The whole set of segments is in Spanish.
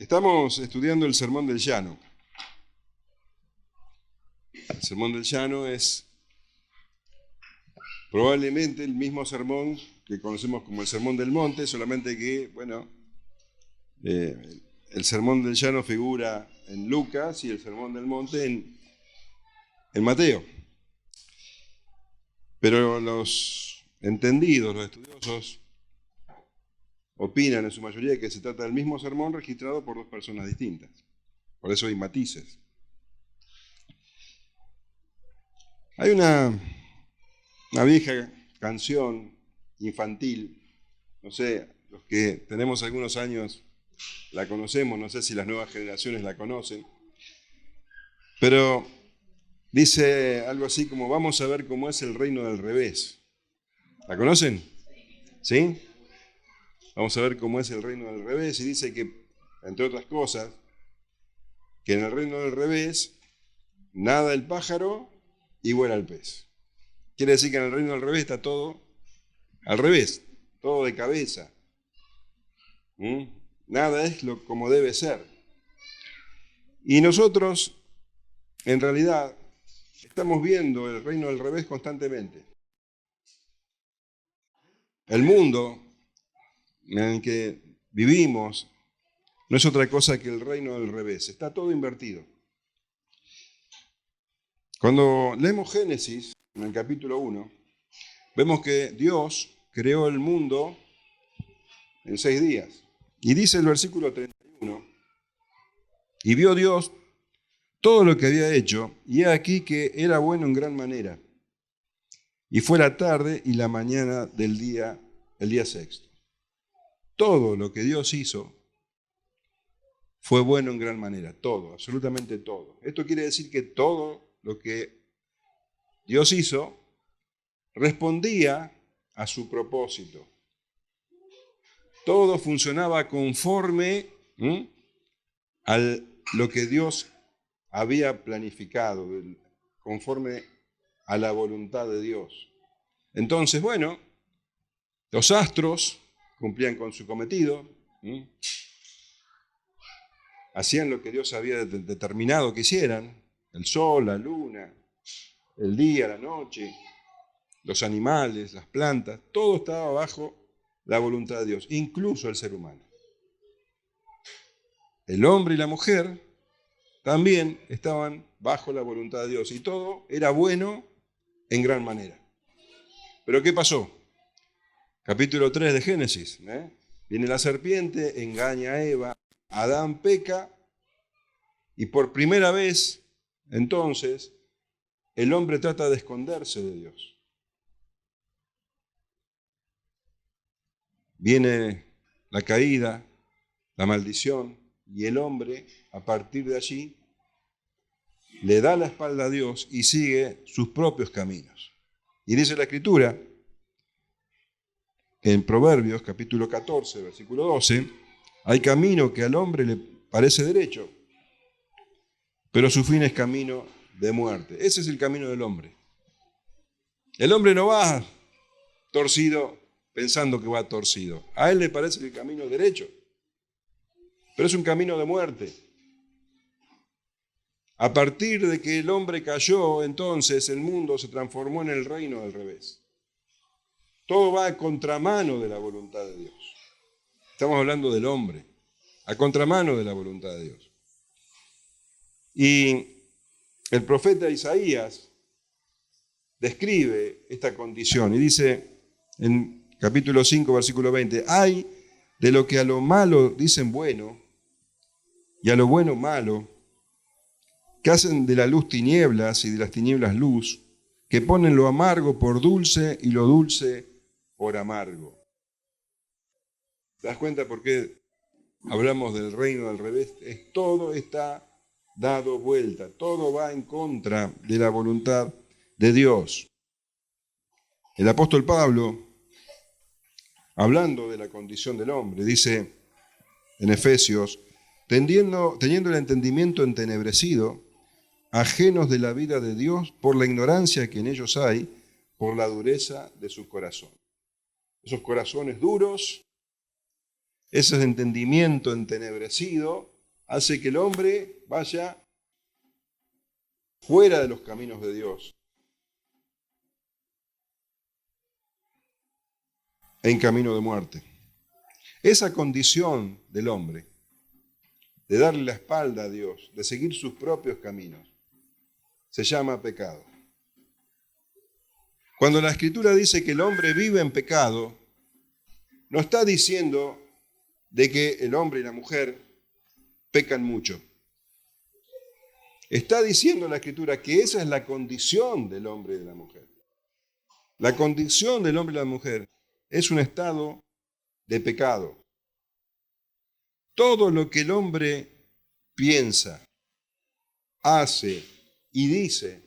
Estamos estudiando el Sermón del Llano. El Sermón del Llano es probablemente el mismo sermón que conocemos como el Sermón del Monte, solamente que, el Sermón del Llano figura en Lucas y el Sermón del Monte en Mateo. Pero los entendidos, los estudiosos, opinan en su mayoría que se trata del mismo sermón registrado por dos personas distintas. Por eso hay matices. Hay una vieja canción infantil, no sé, los que tenemos algunos años la conocemos, no sé si las nuevas generaciones la conocen, pero dice algo así como: vamos a ver cómo es el reino del revés. ¿La conocen? ¿Sí? Vamos a ver cómo es el reino del revés, y dice que, entre otras cosas, que en el reino del revés nada el pájaro y vuela el pez. Quiere decir que en el reino del revés está todo al revés, todo de cabeza. Nada es como debe ser. Y nosotros, en realidad, estamos viendo el reino del revés constantemente. El mundo en el que vivimos no es otra cosa que el reino del revés. Está todo invertido. Cuando leemos Génesis, en el capítulo 1, vemos que Dios creó el mundo en 6 días. Y dice el versículo 31, y vio Dios todo lo que había hecho, y he aquí que era bueno en gran manera. Y fue la tarde y la mañana del día, el día sexto. Todo lo que Dios hizo fue bueno en gran manera, todo, absolutamente todo. Esto quiere decir que todo lo que Dios hizo respondía a su propósito. Todo funcionaba conforme a lo que Dios había planificado, conforme a la voluntad de Dios. Entonces, los astros cumplían con su cometido, hacían lo que Dios había determinado que hicieran: el sol, la luna, el día, la noche, los animales, las plantas, todo estaba bajo la voluntad de Dios, incluso el ser humano. El hombre y la mujer también estaban bajo la voluntad de Dios y todo era bueno en gran manera. ¿Pero qué pasó? Capítulo 3 de Génesis. Viene la serpiente, engaña a Eva, Adán peca y por primera vez, entonces, el hombre trata de esconderse de Dios. Viene la caída, la maldición, y el hombre, a partir de allí, le da la espalda a Dios y sigue sus propios caminos. Y dice la Escritura, en Proverbios, capítulo 14, versículo 12, hay camino que al hombre le parece derecho, pero su fin es camino de muerte. Ese es el camino del hombre. El hombre no va torcido pensando que va torcido. A él le parece el camino derecho, pero es un camino de muerte. A partir de que el hombre cayó, entonces el mundo se transformó en el reino del revés. Todo va a contramano de la voluntad de Dios. Estamos hablando del hombre, a contramano de la voluntad de Dios. Y el profeta Isaías describe esta condición y dice en capítulo 5, versículo 20, hay de lo que a lo malo dicen bueno y a lo bueno malo, que hacen de la luz tinieblas y de las tinieblas luz, que ponen lo amargo por dulce y lo dulce por amargo. ¿Te das cuenta por qué hablamos del reino del revés? Todo está dado vuelta, todo va en contra de la voluntad de Dios. El apóstol Pablo, hablando de la condición del hombre, dice en Efesios, teniendo el entendimiento entenebrecido, ajenos de la vida de Dios por la ignorancia que en ellos hay, por la dureza de su corazón. Esos corazones duros, ese entendimiento entenebrecido, hace que el hombre vaya fuera de los caminos de Dios, en camino de muerte. Esa condición del hombre, de darle la espalda a Dios, de seguir sus propios caminos, se llama pecado. Cuando la Escritura dice que el hombre vive en pecado, no está diciendo de que el hombre y la mujer pecan mucho. Está diciendo la Escritura que esa es la condición del hombre y de la mujer. La condición del hombre y la mujer es un estado de pecado. Todo lo que el hombre piensa, hace y dice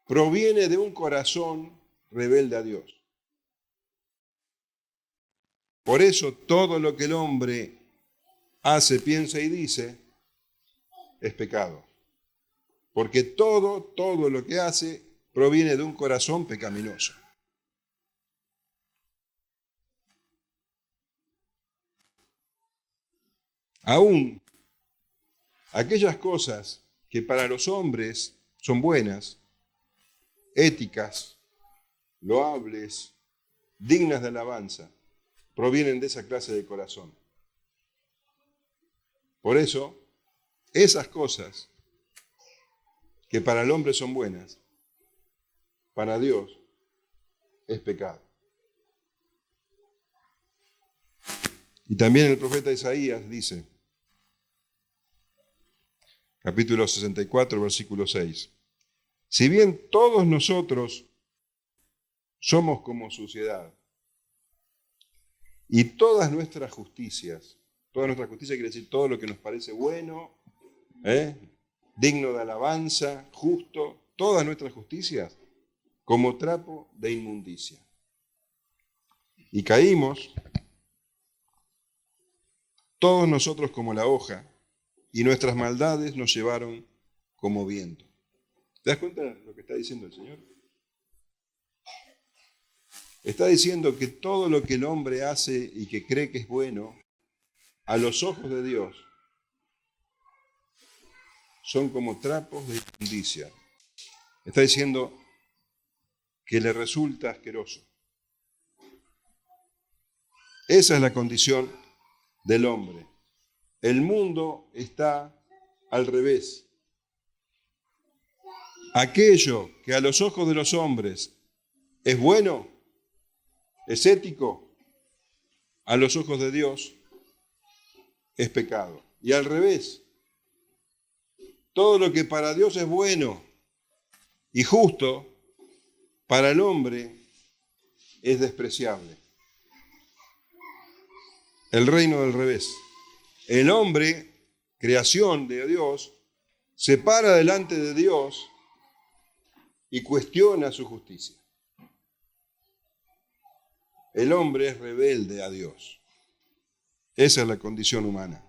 proviene de un corazón rebelde a Dios. Por eso todo lo que el hombre hace, piensa y dice es pecado. Porque todo lo que hace proviene de un corazón pecaminoso. Aún aquellas cosas que para los hombres son buenas, éticas, loables, dignas de alabanza, provienen de esa clase de corazón. Por eso, esas cosas que para el hombre son buenas, para Dios es pecado. Y también el profeta Isaías dice, capítulo 64, versículo 6, si bien todos nosotros somos como suciedad, y toda nuestra justicia quiere decir todo lo que nos parece bueno, digno de alabanza, justo, todas nuestras justicias, como trapo de inmundicia. Y caímos, todos nosotros como la hoja, y nuestras maldades nos llevaron como viento. ¿Te das cuenta de lo que está diciendo el Señor? Está diciendo que todo lo que el hombre hace y que cree que es bueno, a los ojos de Dios, son como trapos de inmundicia. Está diciendo que le resulta asqueroso. Esa es la condición del hombre. El mundo está al revés. Aquello que a los ojos de los hombres es bueno, es ético, a los ojos de Dios es pecado. Y al revés, todo lo que para Dios es bueno y justo, para el hombre es despreciable. El reino del revés. El hombre, creación de Dios, se para delante de Dios y cuestiona su justicia. El hombre es rebelde a Dios. Esa es la condición humana.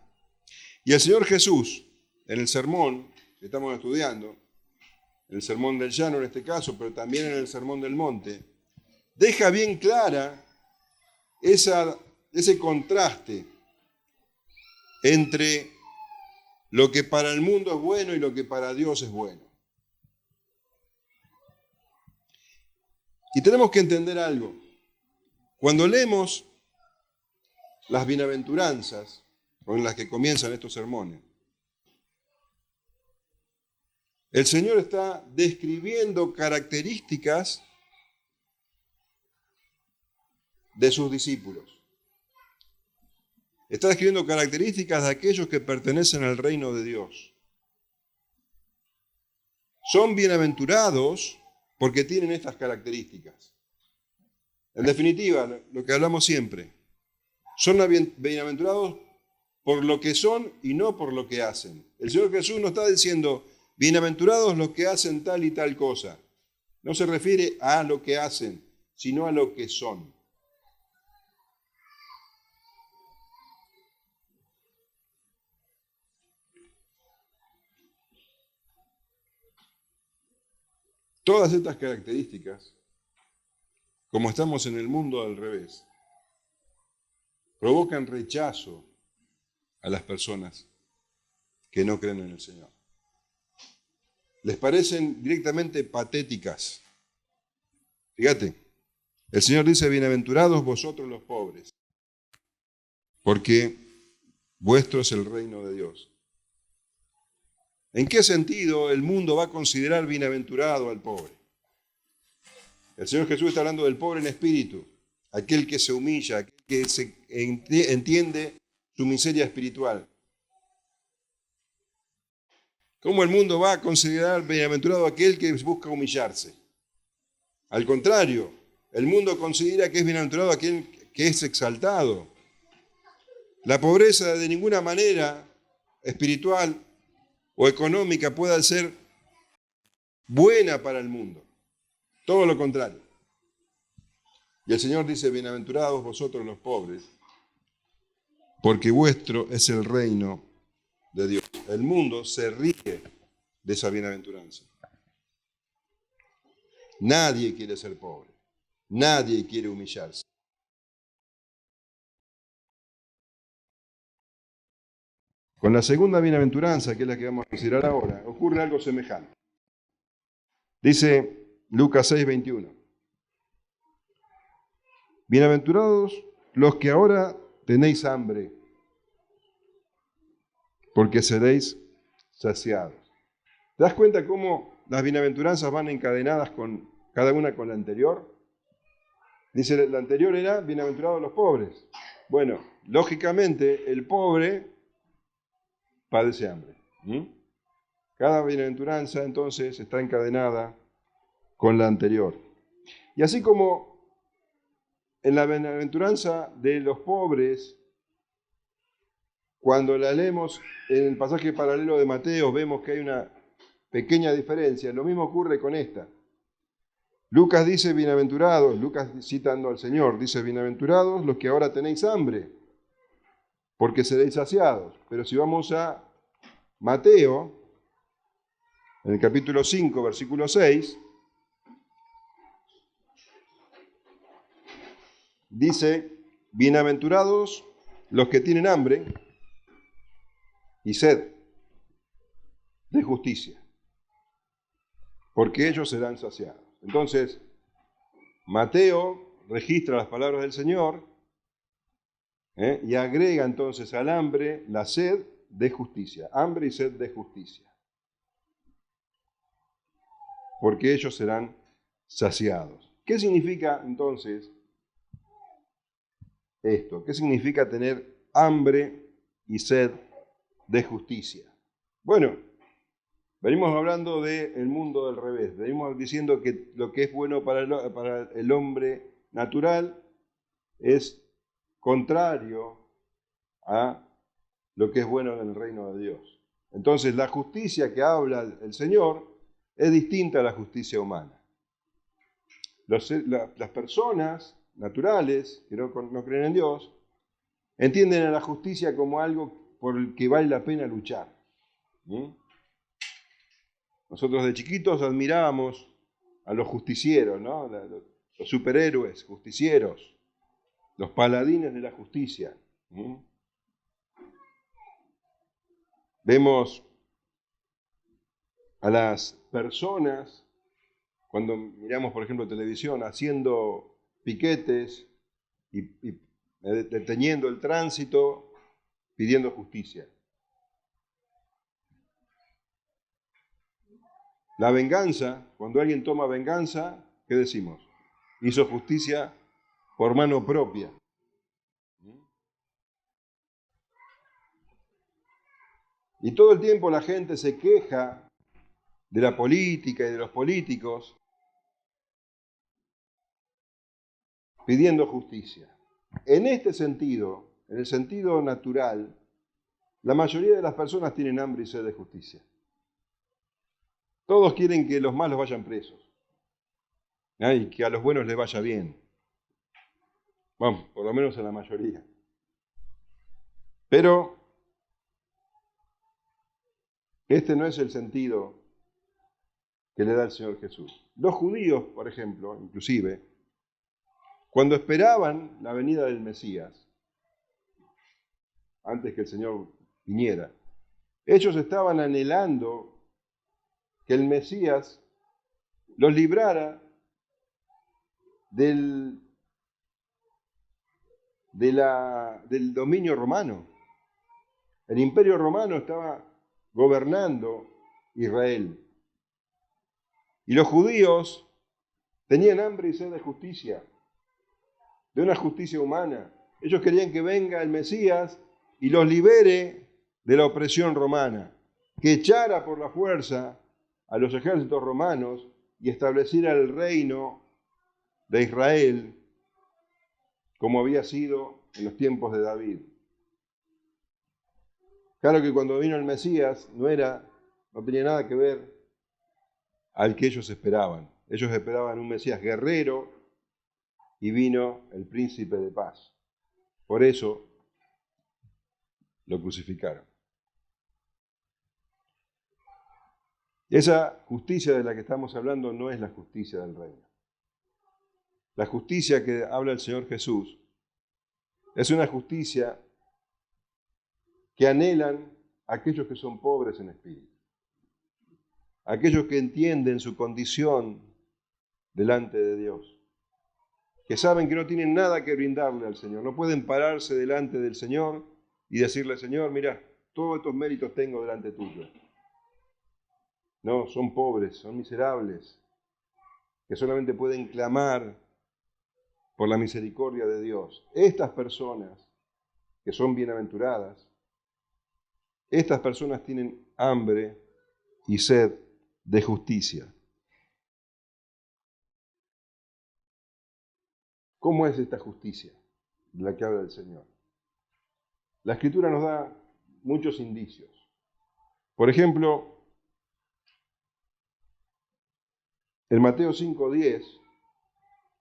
Y el Señor Jesús, en el sermón que estamos estudiando, el sermón del llano en este caso, pero también en el sermón del monte, deja bien clara ese contraste entre lo que para el mundo es bueno y lo que para Dios es bueno. Y tenemos que entender algo. Cuando leemos las bienaventuranzas, con las que comienzan estos sermones, el Señor está describiendo características de sus discípulos. Está describiendo características de aquellos que pertenecen al reino de Dios. Son bienaventurados porque tienen estas características. En definitiva, lo que hablamos siempre, son bienaventurados por lo que son y no por lo que hacen. El Señor Jesús no está diciendo, bienaventurados los que hacen tal y tal cosa. No se refiere a lo que hacen, sino a lo que son. Todas estas características, como estamos en el mundo al revés, provocan rechazo a las personas que no creen en el Señor. Les parecen directamente patéticas. Fíjate, el Señor dice, bienaventurados vosotros los pobres, porque vuestro es el reino de Dios. ¿En qué sentido el mundo va a considerar bienaventurado al pobre? El Señor Jesús está hablando del pobre en espíritu, aquel que se humilla, aquel que entiende su miseria espiritual. ¿Cómo el mundo va a considerar bienaventurado aquel que busca humillarse? Al contrario, el mundo considera que es bienaventurado aquel que es exaltado. La pobreza de ninguna manera espiritual o económica pueda ser buena para el mundo. Todo lo contrario. Y el Señor dice, bienaventurados vosotros los pobres, porque vuestro es el reino de Dios. El mundo se ríe de esa bienaventuranza. Nadie quiere ser pobre. Nadie quiere humillarse. Con la segunda bienaventuranza, que es la que vamos a considerar ahora, ocurre algo semejante. Dice Lucas 6, 21. Bienaventurados los que ahora tenéis hambre, porque seréis saciados. ¿Te das cuenta cómo las bienaventuranzas van encadenadas con cada una con la anterior? Dice, la anterior era bienaventurados los pobres. Bueno, lógicamente el pobre padece hambre. Cada bienaventuranza entonces está encadenada con la anterior. Y así como en la bienaventuranza de los pobres, cuando la leemos en el pasaje paralelo de Mateo, vemos que hay una pequeña diferencia. Lo mismo ocurre con esta. Lucas dice, bienaventurados, Lucas citando al Señor, dice, bienaventurados los que ahora tenéis hambre, porque seréis saciados. Pero si vamos a Mateo, en el capítulo 5, versículo 6, dice, bienaventurados los que tienen hambre y sed de justicia, porque ellos serán saciados. Entonces, Mateo registra las palabras del Señor y agrega entonces al hambre la sed de justicia, hambre y sed de justicia, porque ellos serán saciados. ¿Qué significa entonces esto? ¿Qué significa tener hambre y sed de justicia? Bueno, venimos hablando del mundo del revés. Venimos diciendo que lo que es bueno para el hombre natural es contrario a lo que es bueno en el reino de Dios. Entonces, la justicia que habla el Señor es distinta a la justicia humana. Las personas naturales que no creen en Dios entienden a la justicia como algo por el que vale la pena luchar. Nosotros de chiquitos admirábamos a los justicieros, ¿no? Los superhéroes justicieros, los paladines de la justicia. Vemos a las personas, cuando miramos, por ejemplo, televisión, haciendo piquetes y deteniendo el tránsito, pidiendo justicia. La venganza, cuando alguien toma venganza, ¿qué decimos? Hizo justicia por mano propia. Y todo el tiempo la gente se queja de la política y de los políticos pidiendo justicia. En este sentido, en el sentido natural, la mayoría de las personas tienen hambre y sed de justicia. Todos quieren que los malos vayan presos y que a los buenos les vaya bien. Bueno, por lo menos a la mayoría. Pero este no es el sentido que le da el Señor Jesús. Los judíos, por ejemplo, inclusive, cuando esperaban la venida del Mesías, antes que el Señor viniera, Ellos estaban anhelando que el Mesías los librara del dominio romano. El imperio romano estaba gobernando Israel. Y los judíos tenían hambre y sed de justicia, de una justicia humana. Ellos querían que venga el Mesías y los libere de la opresión romana, que echara por la fuerza a los ejércitos romanos y estableciera el reino de Israel como había sido en los tiempos de David. Claro que cuando vino el Mesías no tenía nada que ver al que ellos esperaban. Ellos esperaban un Mesías guerrero y vino el príncipe de paz. Por eso lo crucificaron. Esa justicia de la que estamos hablando no es la justicia del reino. La justicia que habla el Señor Jesús es una justicia que anhelan aquellos que son pobres en espíritu, aquellos que entienden su condición delante de Dios, que saben que no tienen nada que brindarle al Señor, no pueden pararse delante del Señor y decirle, Señor, mira, todos estos méritos tengo delante tuyo. No, son pobres, son miserables, que solamente pueden clamar por la misericordia de Dios. Estas personas, que son bienaventuradas, estas personas tienen hambre y sed de justicia. ¿Cómo es esta justicia de la que habla el Señor? La Escritura nos da muchos indicios. Por ejemplo, en Mateo 5:10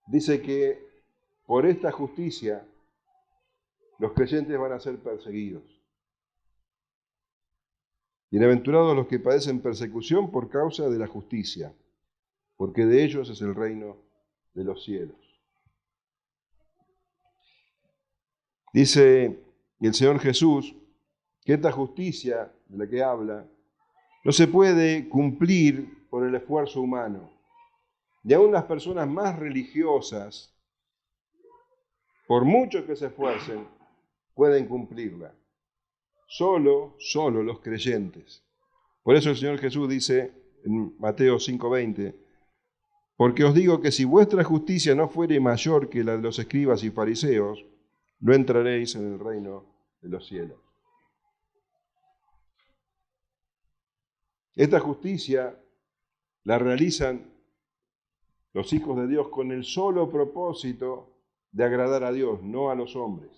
dice que por esta justicia los creyentes van a ser perseguidos. Bienaventurados los que padecen persecución por causa de la justicia, porque de ellos es el reino de los cielos. Dice el Señor Jesús que esta justicia de la que habla no se puede cumplir por el esfuerzo humano. Y aún las personas más religiosas, por mucho que se esfuercen, pueden cumplirla. Solo los creyentes. Por eso el Señor Jesús dice en Mateo 5:20, porque os digo que si vuestra justicia no fuere mayor que la de los escribas y fariseos, no entraréis en el reino de los cielos. Esta justicia la realizan los hijos de Dios con el solo propósito de agradar a Dios, no a los hombres.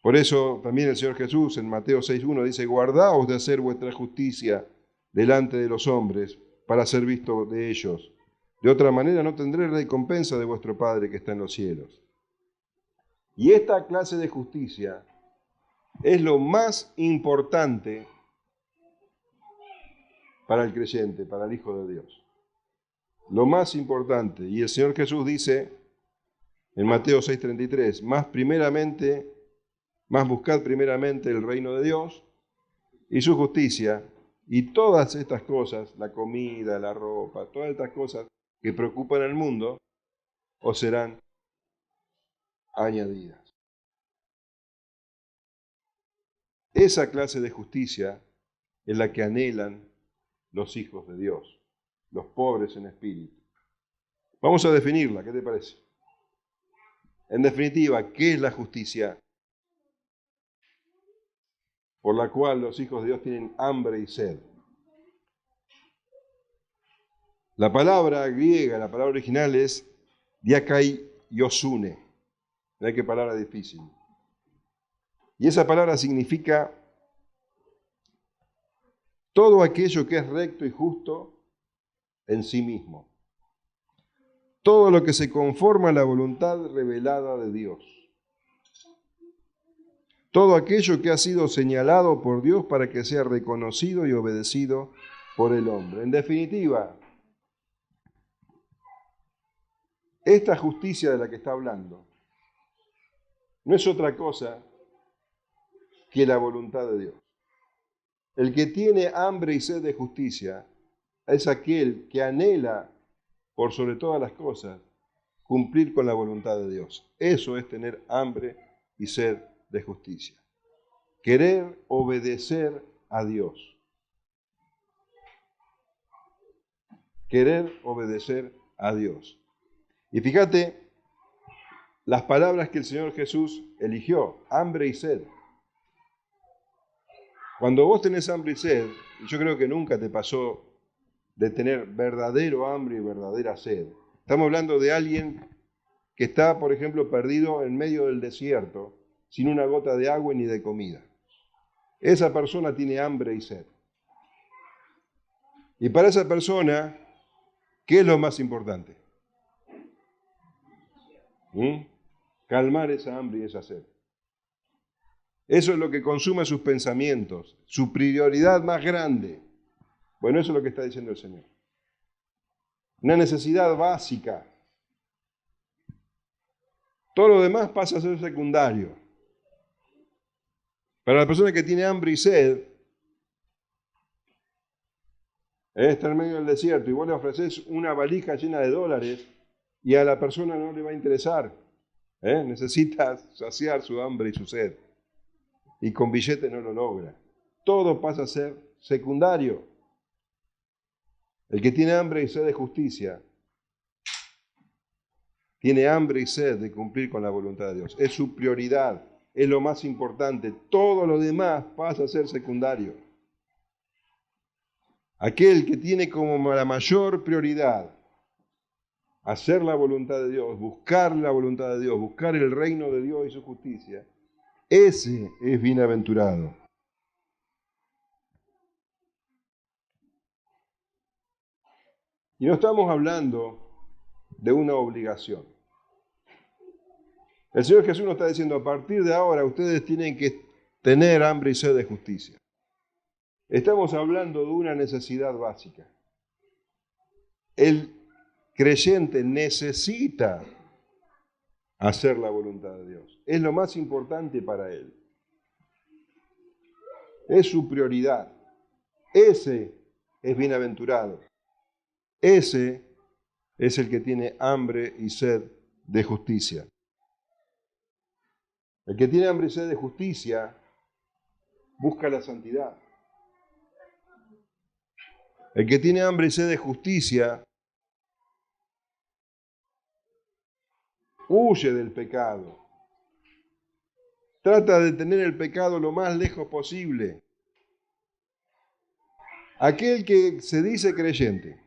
Por eso también el Señor Jesús en Mateo 6:1 dice, guardaos de hacer vuestra justicia delante de los hombres para ser visto de ellos. De otra manera no tendréis recompensa de vuestro Padre que está en los cielos. Y esta clase de justicia es lo más importante para el creyente, para el Hijo de Dios. Lo más importante. Y el Señor Jesús dice en Mateo 6:33, más buscad primeramente el reino de Dios y su justicia, y todas estas cosas, la comida, la ropa, todas estas cosas que preocupan al mundo, os serán añadidas. Esa clase de justicia es la que anhelan los hijos de Dios, los pobres en espíritu. Vamos a definirla, ¿qué te parece? En definitiva, ¿qué es la justicia por la cual los hijos de Dios tienen hambre y sed? La palabra griega, la palabra original es diakaiosune. Mirá qué palabra difícil. Y esa palabra significa todo aquello que es recto y justo en sí mismo. Todo lo que se conforma a la voluntad revelada de Dios. Todo aquello que ha sido señalado por Dios para que sea reconocido y obedecido por el hombre. En definitiva, esta justicia de la que está hablando no es otra cosa que la voluntad de Dios. El que tiene hambre y sed de justicia es aquel que anhela, por sobre todas las cosas, cumplir con la voluntad de Dios. Eso es tener hambre y sed de justicia. Querer obedecer a Dios. Querer obedecer a Dios. Y fíjate las palabras que el Señor Jesús eligió, hambre y sed. Cuando vos tenés hambre y sed, yo creo que nunca te pasó de tener verdadero hambre y verdadera sed. Estamos hablando de alguien que está, por ejemplo, perdido en medio del desierto, sin una gota de agua ni de comida. Esa persona tiene hambre y sed. Y para esa persona, ¿qué es lo más importante? Calmar esa hambre y esa sed. Eso es lo que consume sus pensamientos, su prioridad más grande. Bueno, eso es lo que está diciendo el Señor. Una necesidad básica. Todo lo demás pasa a ser secundario. Para la persona que tiene hambre y sed, está en medio del desierto y vos le ofreces una valija llena de dólares y a la persona no le va a interesar. Necesita saciar su hambre y su sed. Y con billetes no lo logra. Todo pasa a ser secundario. El que tiene hambre y sed de justicia, tiene hambre y sed de cumplir con la voluntad de Dios. Es su prioridad, es lo más importante. Todo lo demás pasa a ser secundario. Aquel que tiene como la mayor prioridad hacer la voluntad de Dios, buscar la voluntad de Dios, buscar el reino de Dios y su justicia, ese es bienaventurado. Y no estamos hablando de una obligación. El Señor Jesús nos está diciendo, a partir de ahora ustedes tienen que tener hambre y sed de justicia. Estamos hablando de una necesidad básica. El creyente necesita hacer la voluntad de Dios. Es lo más importante para él. Es su prioridad. Ese es bienaventurado. Ese es el que tiene hambre y sed de justicia. El que tiene hambre y sed de justicia busca la santidad. El que tiene hambre y sed de justicia huye del pecado. Trata de tener el pecado lo más lejos posible. Aquel que se dice creyente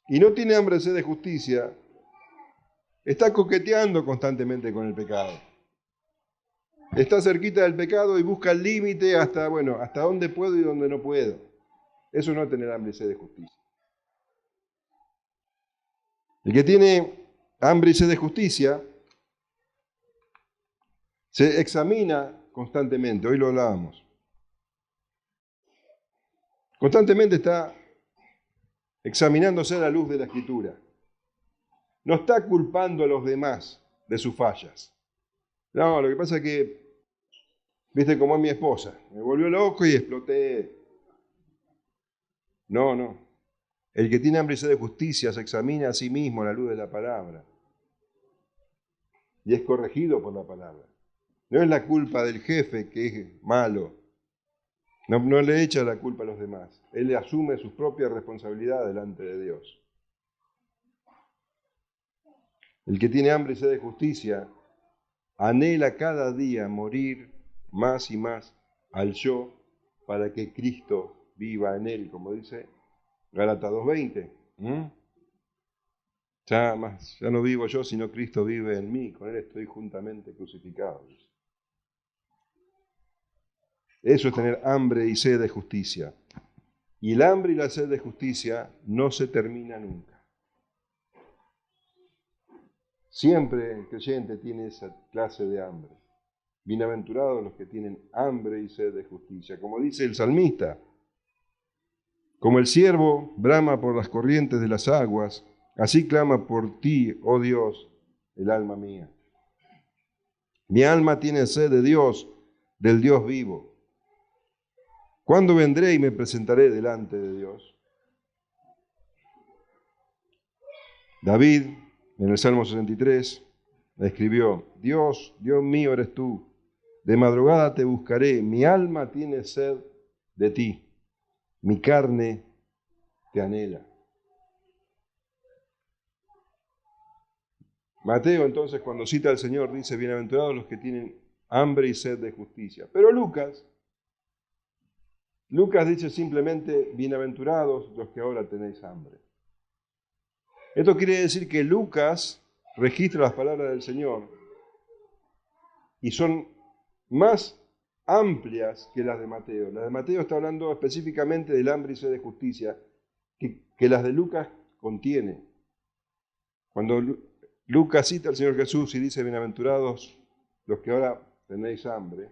y no tiene hambre y sed de justicia, está coqueteando constantemente con el pecado. Está cerquita del pecado y busca el límite hasta dónde puedo y dónde no puedo. Eso no es tener hambre y sed de justicia. El que tiene hambre y sed de justicia se examina constantemente, hoy lo hablábamos. Constantemente está examinándose a la luz de la Escritura. No está culpando a los demás de sus fallas. No, lo que pasa es que, viste cómo es mi esposa, me volvió loco y exploté. No. El que tiene hambre y sed de justicia se examina a sí mismo a la luz de la palabra y es corregido por la palabra. No es la culpa del jefe que es malo. No le echa la culpa a los demás. Él le asume su propia responsabilidad delante de Dios. El que tiene hambre y sed de justicia anhela cada día morir más y más al yo para que Cristo viva en él, como dice Gálatas 2:20. Ya no vivo yo, sino Cristo vive en mí. Con él estoy juntamente crucificado. Eso es tener hambre y sed de justicia. Y el hambre y la sed de justicia no se termina nunca. Siempre el creyente tiene esa clase de hambre. Bienaventurados los que tienen hambre y sed de justicia. Como dice el salmista, como el ciervo brama por las corrientes de las aguas, así clama por ti, oh Dios, el alma mía. Mi alma tiene sed de Dios, del Dios vivo. ¿Cuándo vendré y me presentaré delante de Dios? David, en el Salmo 63, escribió: Dios, Dios mío eres tú, de madrugada te buscaré, mi alma tiene sed de ti, mi carne te anhela. Mateo, entonces, cuando cita al Señor, dice: bienaventurados los que tienen hambre y sed de justicia. Pero Lucas dice simplemente: bienaventurados los que ahora tenéis hambre. Esto quiere decir que Lucas registra las palabras del Señor y son más amplias que las de Mateo. Las de Mateo está hablando específicamente del hambre y sed de justicia, que las de Lucas contiene. Cuando Lucas cita al Señor Jesús y dice: bienaventurados los que ahora tenéis hambre,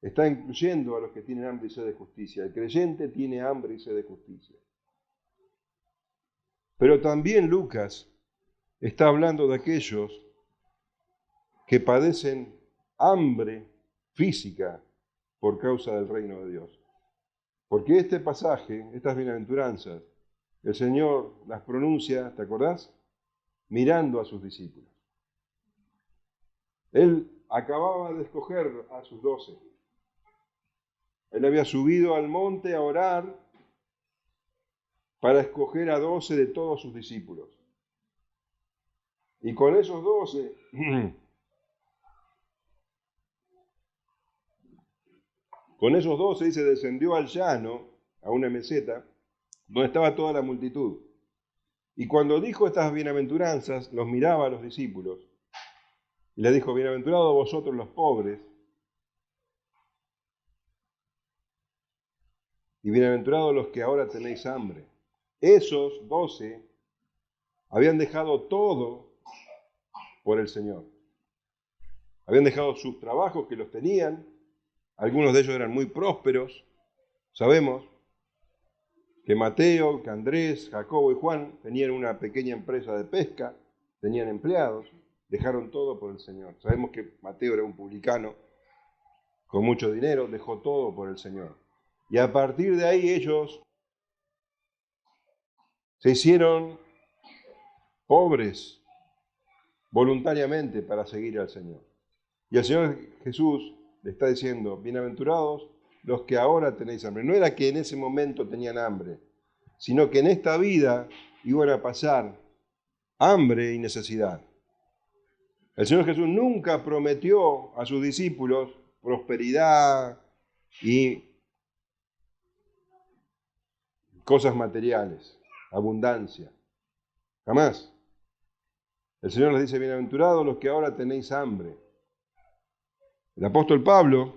está incluyendo a los que tienen hambre y sed de justicia. El creyente tiene hambre y sed de justicia. Pero también Lucas está hablando de aquellos que padecen hambre física por causa del reino de Dios. Porque este pasaje, estas bienaventuranzas, el Señor las pronuncia, ¿te acordás? Mirando a sus discípulos. Él acababa de escoger a sus 12. Él había subido al monte a orar para escoger a 12 de todos sus discípulos. Y con esos 12, dice, descendió al llano, a una meseta, donde estaba toda la multitud. Y cuando dijo estas bienaventuranzas, los miraba a los discípulos y les dijo: bienaventurados vosotros los pobres, y bienaventurados los que ahora tenéis hambre. Esos 12 habían dejado todo por el Señor. Habían dejado sus trabajos que los tenían, algunos de ellos eran muy prósperos. Sabemos que Mateo, que Andrés, Jacobo y Juan tenían una pequeña empresa de pesca, tenían empleados, dejaron todo por el Señor. Sabemos que Mateo era un publicano con mucho dinero, dejó todo por el Señor. Y a partir de ahí ellos se hicieron pobres voluntariamente para seguir al Señor. Y el Señor Jesús le está diciendo: bienaventurados los que ahora tenéis hambre. No era que en ese momento tenían hambre, sino que en esta vida iban a pasar hambre y necesidad. El Señor Jesús nunca prometió a sus discípulos prosperidad y cosas materiales, abundancia. Jamás. El Señor les dice: bienaventurados los que ahora tenéis hambre. El apóstol Pablo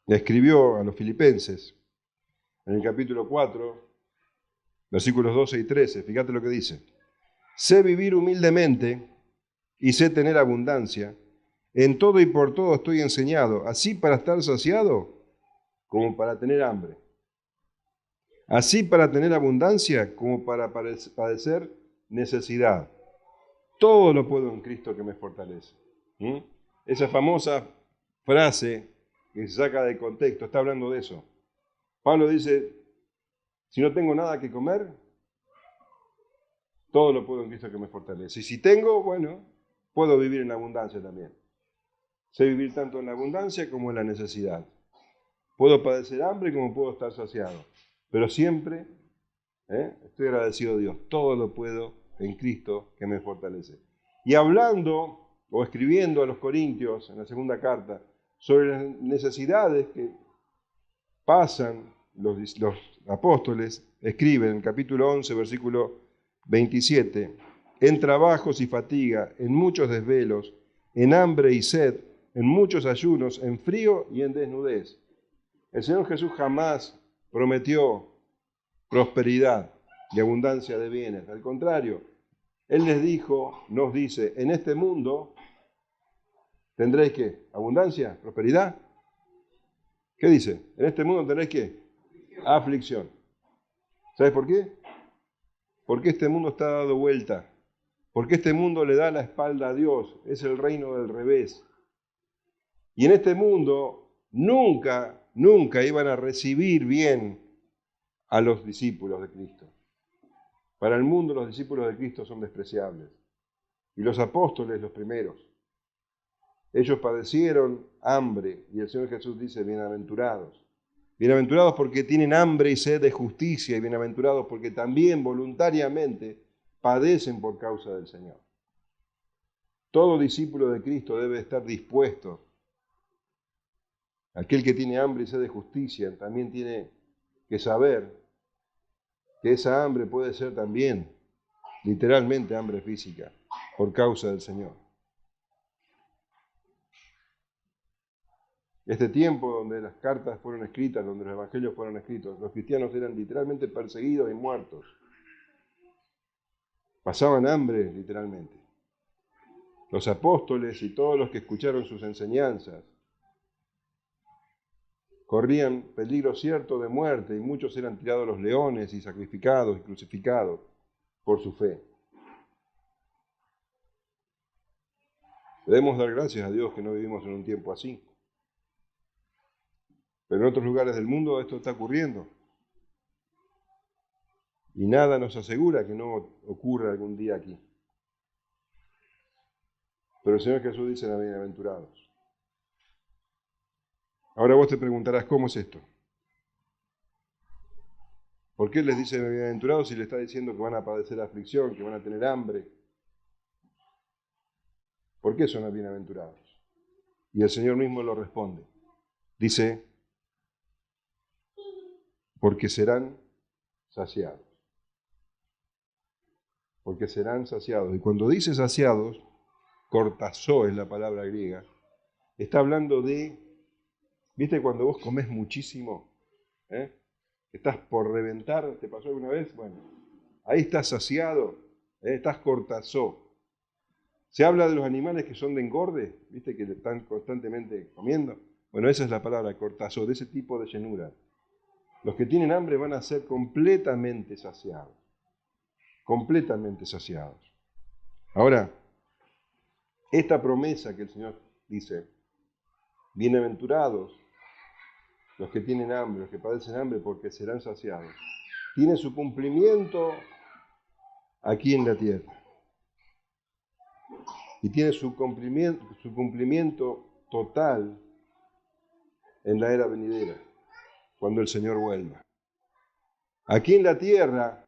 le escribió a los filipenses en el capítulo 4, versículos 12 y 13. Fíjate lo que dice: sé vivir humildemente y sé tener abundancia. En todo y por todo estoy enseñado, así para estar saciado como para tener hambre, así para tener abundancia como para padecer necesidad. Todo lo puedo en Cristo que me fortalece. Esa famosa frase que se saca de contexto, está hablando de eso. Pablo dice: si no tengo nada que comer, todo lo puedo en Cristo que me fortalece. Y si tengo, bueno, puedo vivir en abundancia también. Sé vivir tanto en la abundancia como en la necesidad. Puedo padecer hambre como puedo estar saciado. Pero siempre estoy agradecido a Dios. Todo lo puedo en Cristo que me fortalece. Y hablando o escribiendo a los Corintios en la segunda carta sobre las necesidades que pasan los apóstoles, escriben en el capítulo 11, versículo 27, en trabajos y fatiga, en muchos desvelos, en hambre y sed, en muchos ayunos, en frío y en desnudez. El Señor Jesús jamás prometió prosperidad y abundancia de bienes. Al contrario, Él les dijo, nos dice: en este mundo tendréis ¿qué? ¿Abundancia? ¿Prosperidad? ¿Qué dice? En este mundo tendréis ¿qué? Aflicción. ¿Sabes por qué? Porque este mundo está dado vuelta porque este mundo le da la espalda a Dios, es el reino del revés. Y en este mundo nunca iban a recibir bien a los discípulos de Cristo. Para el mundo los discípulos de Cristo son despreciables, y los apóstoles los primeros. Ellos padecieron hambre, y el Señor Jesús dice, bienaventurados. Bienaventurados porque tienen hambre y sed de justicia, y bienaventurados porque también voluntariamente padecen por causa del Señor. Todo discípulo de Cristo debe estar dispuesto. Aquel que tiene hambre y sed de justicia también tiene que saber que esa hambre puede ser también, literalmente, hambre física, por causa del Señor. Este tiempo donde las cartas fueron escritas, donde los evangelios fueron escritos, los cristianos eran literalmente perseguidos y muertos. Pasaban hambre, literalmente. Los apóstoles y todos los que escucharon sus enseñanzas corrían peligro cierto de muerte, y muchos eran tirados a los leones y sacrificados y crucificados por su fe. Debemos dar gracias a Dios que no vivimos en un tiempo así. Pero en otros lugares del mundo esto está ocurriendo. Y nada nos asegura que no ocurra algún día aquí. Pero el Señor Jesús dice, bienaventurados. Ahora vos te preguntarás, ¿cómo es esto? ¿Por qué les dice bienaventurados si le está diciendo que van a padecer aflicción, que van a tener hambre? ¿Por qué son bienaventurados? Y el Señor mismo lo responde. Dice, porque serán saciados. Porque serán saciados. Y cuando dice saciados, cortazó es la palabra griega, está hablando de, ¿viste cuando vos comés muchísimo? Estás por reventar, ¿te pasó alguna vez? Bueno, ahí estás saciado, estás cortazó. Se habla de los animales que son de engorde, ¿viste? Que están constantemente comiendo. Bueno, esa es la palabra, cortazó, de ese tipo de llenura. Los que tienen hambre van a ser completamente saciados. Completamente saciados. Ahora, esta promesa que el Señor dice, bienaventurados los que tienen hambre, los que padecen hambre, porque serán saciados, tiene su cumplimiento aquí en la tierra. Y tiene su cumplimiento total en la era venidera, cuando el Señor vuelva. Aquí en la tierra,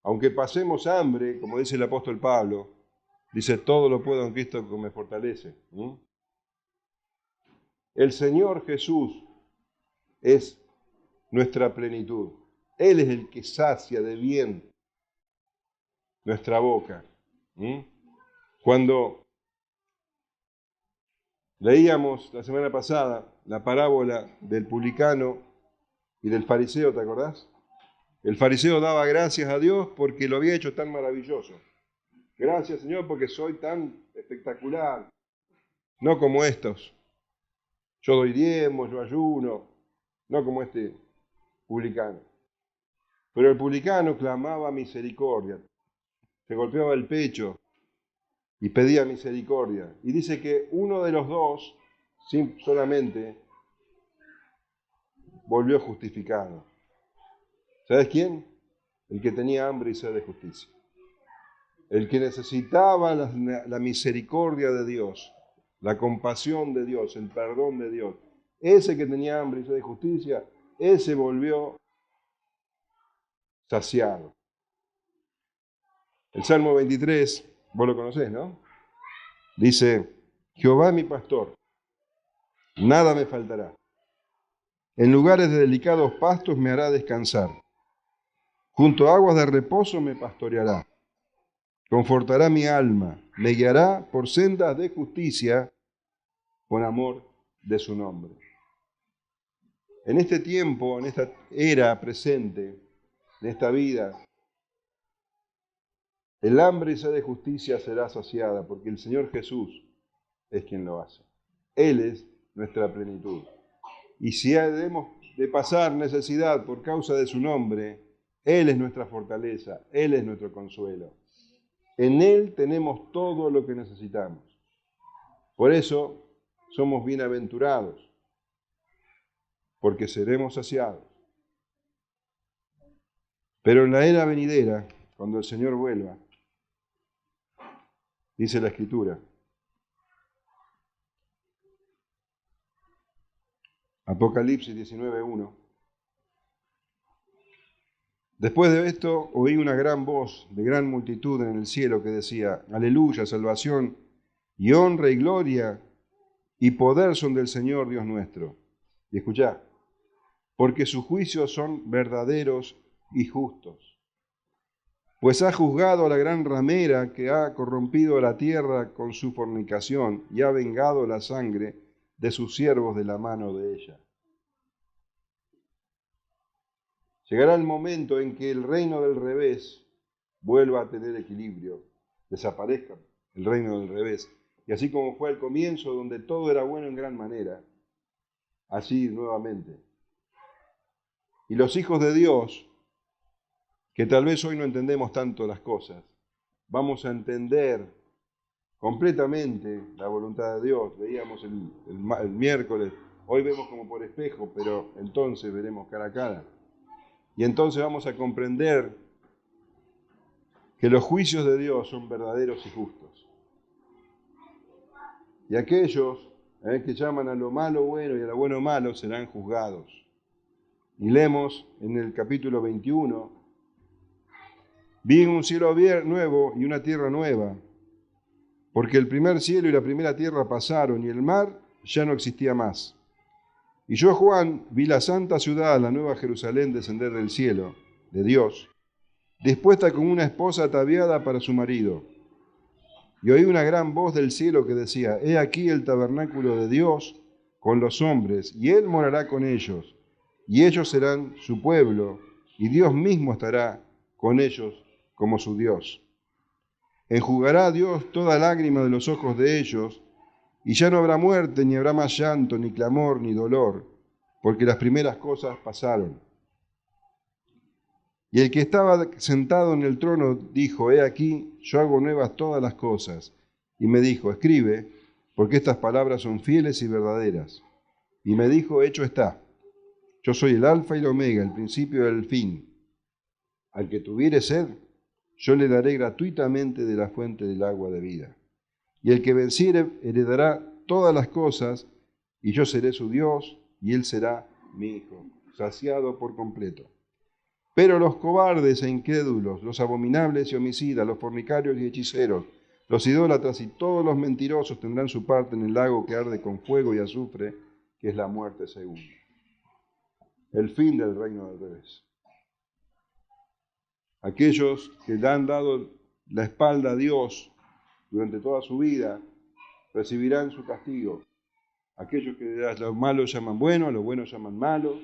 aunque pasemos hambre, como dice el apóstol Pablo, dice, todo lo puedo en Cristo que me fortalece. El Señor Jesús es nuestra plenitud. Él es el que sacia de bien nuestra boca. Cuando leíamos la semana pasada la parábola del publicano y del fariseo, ¿te acordás? El fariseo daba gracias a Dios porque lo había hecho tan maravilloso. Gracias, Señor, porque soy tan espectacular. No como estos. Yo doy diezmos, yo ayuno. No como este publicano. Pero el publicano clamaba misericordia. Se golpeaba el pecho y pedía misericordia. Y dice que uno de los dos, solamente, volvió justificado. ¿Sabes quién? El que tenía hambre y sed de justicia. El que necesitaba la misericordia de Dios, la compasión de Dios, el perdón de Dios. Ese que tenía hambre y sed de justicia, ese volvió saciado. El Salmo 23, vos lo conocés, ¿no? Dice, Jehová mi pastor, nada me faltará. En lugares de delicados pastos me hará descansar. Junto a aguas de reposo me pastoreará. Confortará mi alma, me guiará por sendas de justicia, con amor de su nombre. En este tiempo, en esta era presente, en esta vida, el hambre y sed de justicia será saciada, porque el Señor Jesús es quien lo hace. Él es nuestra plenitud. Y si debemos de pasar necesidad por causa de su nombre, Él es nuestra fortaleza, Él es nuestro consuelo. En Él tenemos todo lo que necesitamos. Por eso somos bienaventurados, porque seremos saciados. Pero en la era venidera, cuando el Señor vuelva, dice la Escritura, Apocalipsis 19:1, después de esto oí una gran voz de gran multitud en el cielo que decía, aleluya, salvación y honra y gloria y poder son del Señor Dios nuestro. Y escuchá, porque sus juicios son verdaderos y justos. Pues ha juzgado a la gran ramera que ha corrompido a la tierra con su fornicación y ha vengado la sangre de sus siervos de la mano de ella. Llegará el momento en que el reino del revés vuelva a tener equilibrio, desaparezca el reino del revés. Y así como fue al comienzo, donde todo era bueno en gran manera, así nuevamente. Y los hijos de Dios, que tal vez hoy no entendemos tanto las cosas, vamos a entender completamente la voluntad de Dios. Veíamos el miércoles, hoy vemos como por espejo, pero entonces veremos cara a cara. Y entonces vamos a comprender que los juicios de Dios son verdaderos y justos. Y aquellos que llaman a lo malo bueno y a lo bueno malo serán juzgados. Y leemos en el capítulo 21, vi un cielo nuevo y una tierra nueva, porque el primer cielo y la primera tierra pasaron y el mar ya no existía más. Y yo, Juan, vi la santa ciudad, la nueva Jerusalén, descender del cielo, de Dios, dispuesta como una esposa ataviada para su marido. Y oí una gran voz del cielo que decía, he aquí el tabernáculo de Dios con los hombres, y Él morará con ellos, y ellos serán su pueblo, y Dios mismo estará con ellos como su Dios. Enjugará a Dios toda lágrima de los ojos de ellos, y ya no habrá muerte, ni habrá más llanto, ni clamor, ni dolor, porque las primeras cosas pasaron. Y el que estaba sentado en el trono dijo, he aquí, yo hago nuevas todas las cosas. Y me dijo, escribe, porque estas palabras son fieles y verdaderas. Y me dijo, hecho está. Yo soy el alfa y el omega, el principio y el fin. Al que tuviere sed, yo le daré gratuitamente de la fuente del agua de vida. Y el que venciere heredará todas las cosas, y yo seré su Dios, y él será mi hijo, saciado por completo. Pero los cobardes e incrédulos, los abominables y homicidas, los fornicarios y hechiceros, los idólatras y todos los mentirosos tendrán su parte en el lago que arde con fuego y azufre, que es la muerte segunda. El fin del reino del revés. Aquellos que le han dado la espalda a Dios durante toda su vida, recibirán su castigo. Aquellos que a lo malo llaman bueno, a lo bueno llaman malo,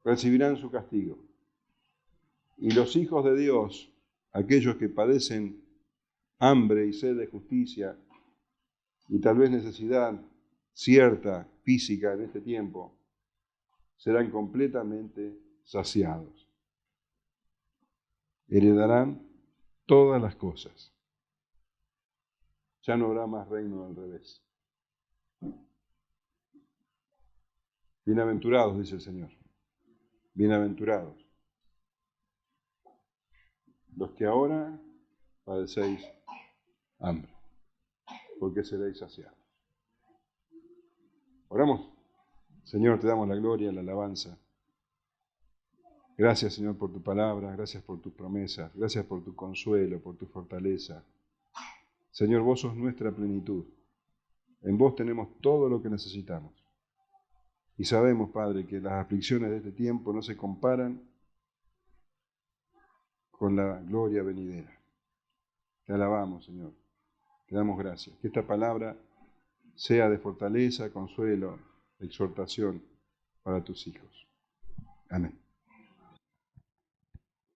recibirán su castigo. Y los hijos de Dios, aquellos que padecen hambre y sed de justicia, y tal vez necesidad cierta, física en este tiempo, serán completamente saciados. Heredarán todas las cosas. Ya no habrá más reino del revés. Bienaventurados, dice el Señor. Bienaventurados. Los que ahora padecéis hambre, porque seréis saciados. Oramos. Señor, te damos la gloria, la alabanza. Gracias, Señor, por tu palabra, gracias por tus promesas, gracias por tu consuelo, por tu fortaleza. Señor, vos sos nuestra plenitud. En vos tenemos todo lo que necesitamos. Y sabemos, Padre, que las aflicciones de este tiempo no se comparan con la gloria venidera. Te alabamos, Señor. Te damos gracias. Que esta palabra sea de fortaleza, consuelo, exhortación para tus hijos. Amén.